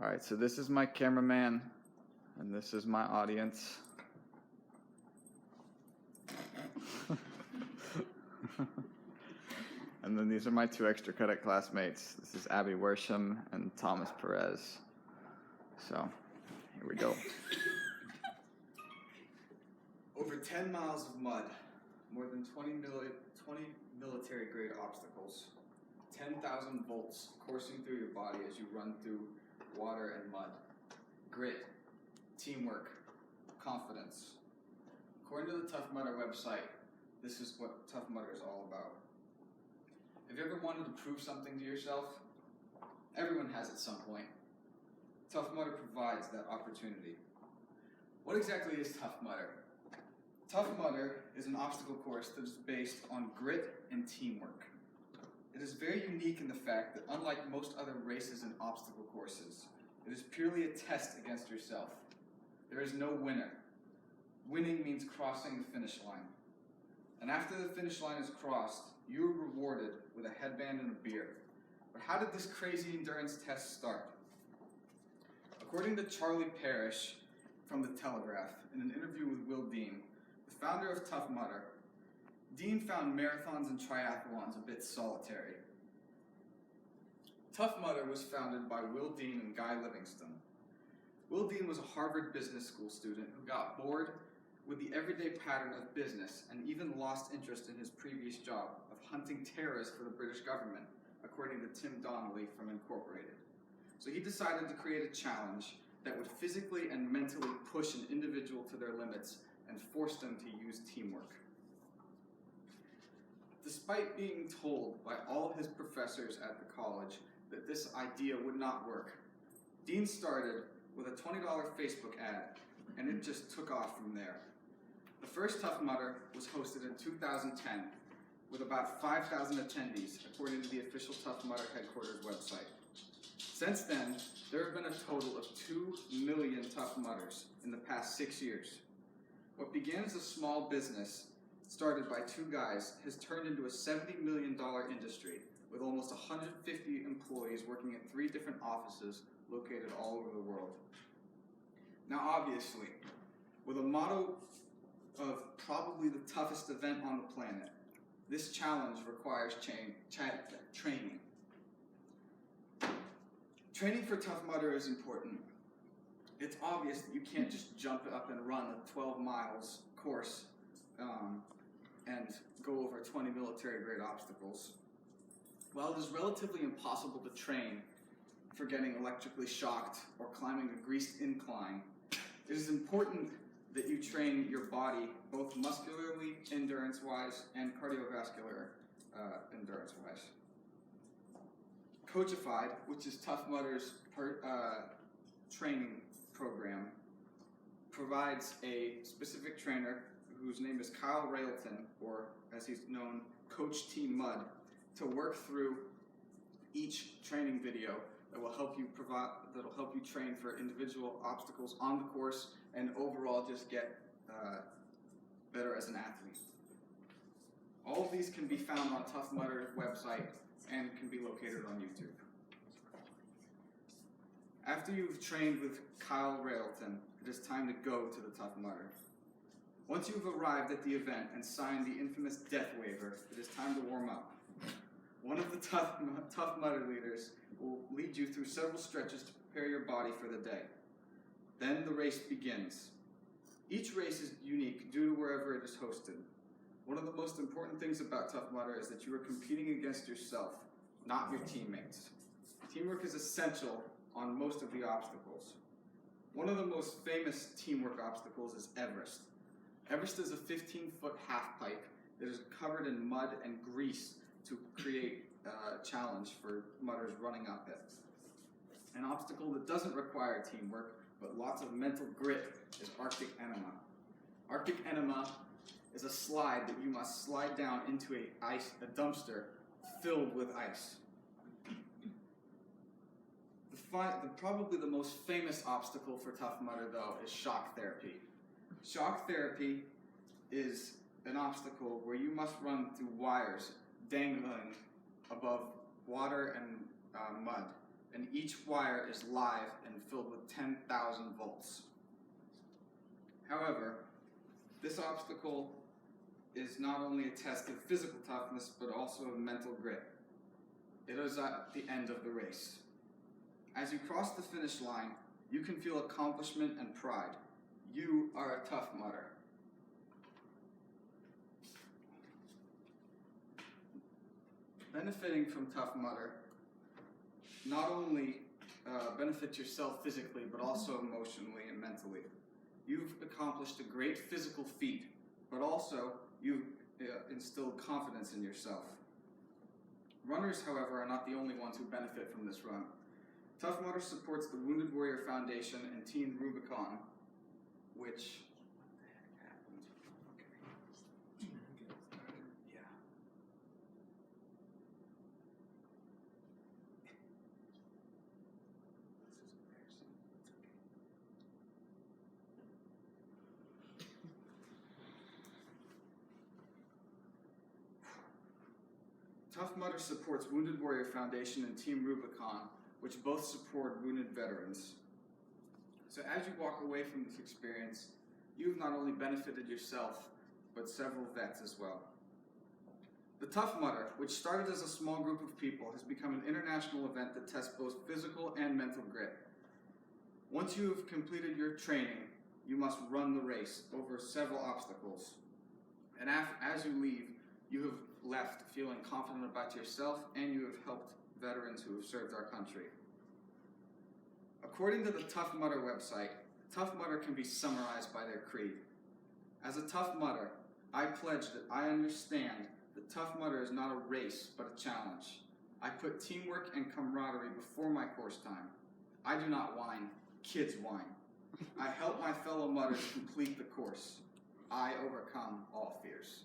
All right, so this is my cameraman, and this is my audience. And then these are my two extra credit classmates. This is Abby Worsham and Thomas Perez. So, here we go. Over 10 miles of mud, more than 20 military-grade obstacles, 10,000 volts coursing through your body as you run through water and mud, grit, teamwork, confidence. According to the Tough Mudder website, this is what Tough Mudder is all about. Have you ever wanted to prove something to yourself? Everyone has at some point. Tough Mudder provides that opportunity. What exactly is Tough Mudder? Tough Mudder is an obstacle course that is based on grit and teamwork. It is very unique in the fact that unlike most other races and obstacle courses, it is purely a test against yourself. There is no winner. Winning means crossing the finish line. And after the finish line is crossed, you are rewarded with a headband and a beer. But how did this crazy endurance test start? According to Charlie Parrish from The Telegraph, in an interview with Will Dean, the founder of Tough Mudder, Dean found marathons and triathlons a bit solitary. Tough Mudder was founded by Will Dean and Guy Livingston. Will Dean was a Harvard Business School student who got bored with the everyday pattern of business and even lost interest in his previous job of hunting terrorists for the British government, according to Tim Donnelly from Incorporated. So he decided to create a challenge that would physically and mentally push an individual to their limits and force them to use teamwork. Despite being told by all his professors at the college that this idea would not work, Dean started with a $20 Facebook ad, and it just took off from there. The first Tough Mudder was hosted in 2010 with about 5,000 attendees, according to the official Tough Mudder headquarters website. Since then, there have been a total of 2 million Tough Mudders in the past 6 years. What began as a small business, started by 2 guys, has turned into a $70 million industry with almost 150 employees working at 3 different offices located all over the world. Now obviously, with a motto of probably the toughest event on the planet, this challenge requires training. Training for Tough Mudder is important. It's obvious that you can't just jump up and run a 12 miles course and go over 20 military-grade obstacles. While it is relatively impossible to train for getting electrically shocked or climbing a greased incline, it is important that you train your body both muscularly, endurance-wise, and cardiovascular endurance-wise. Coachified, which is Tough Mudder's training program, provides a specific trainer whose name is Kyle Railton, or as he's known, Coach Team Mud, to work through each training video that will help you train for individual obstacles on the course and overall just get better as an athlete. All of these can be found on Tough Mudder's website and can be located on YouTube. After you've trained with Kyle Railton, it is time to go to the Tough Mudder. Once you've arrived at the event and signed the infamous death waiver, it is time to warm up. One of the Tough Mudder leaders will lead you through several stretches to prepare your body for the day. Then the race begins. Each race is unique due to wherever it is hosted. One of the most important things about Tough Mudder is that you are competing against yourself, not your teammates. Teamwork is essential on most of the obstacles. One of the most famous teamwork obstacles is Everest. Everest is a 15-foot half pipe that is covered in mud and grease to create a challenge for mudders running up it. An obstacle that doesn't require teamwork, but lots of mental grit, is Arctic Enema. Arctic Enema is a slide that you must slide down into a dumpster filled with ice. Probably the most famous obstacle for Tough Mudder, though, is shock therapy. Shock therapy is an obstacle where you must run through wires dangling above water and mud. and each wire is live and filled with 10,000 volts. However, this obstacle is not only a test of physical toughness, but also of mental grit. It is at the end of the race. As you cross the finish line, you can feel accomplishment and pride. You are a Tough Mudder. Benefiting from Tough Mudder not only benefits yourself physically, but also emotionally and mentally. You've accomplished a great physical feat, but also you've instilled confidence in yourself. Runners, however, are not the only ones who benefit from this run. Tough Mudder supports the Wounded Warrior Foundation and Team Rubicon, which... Tough Mudder supports Wounded Warrior Foundation and Team Rubicon, which both support wounded veterans. So as you walk away from this experience, you've not only benefited yourself, but several vets as well. The Tough Mudder, which started as a small group of people, has become an international event that tests both physical and mental grit. Once you have completed your training, you must run the race over several obstacles. And as you leave, you have left feeling confident about yourself, and you have helped veterans who have served our country. According to the Tough Mudder website, Tough Mudder can be summarized by their creed. As a Tough Mudder, I pledge that I understand that Tough Mudder is not a race, but a challenge. I put teamwork and camaraderie before my course time. I do not whine, kids whine. I help my fellow mudders complete the course. I overcome all fears.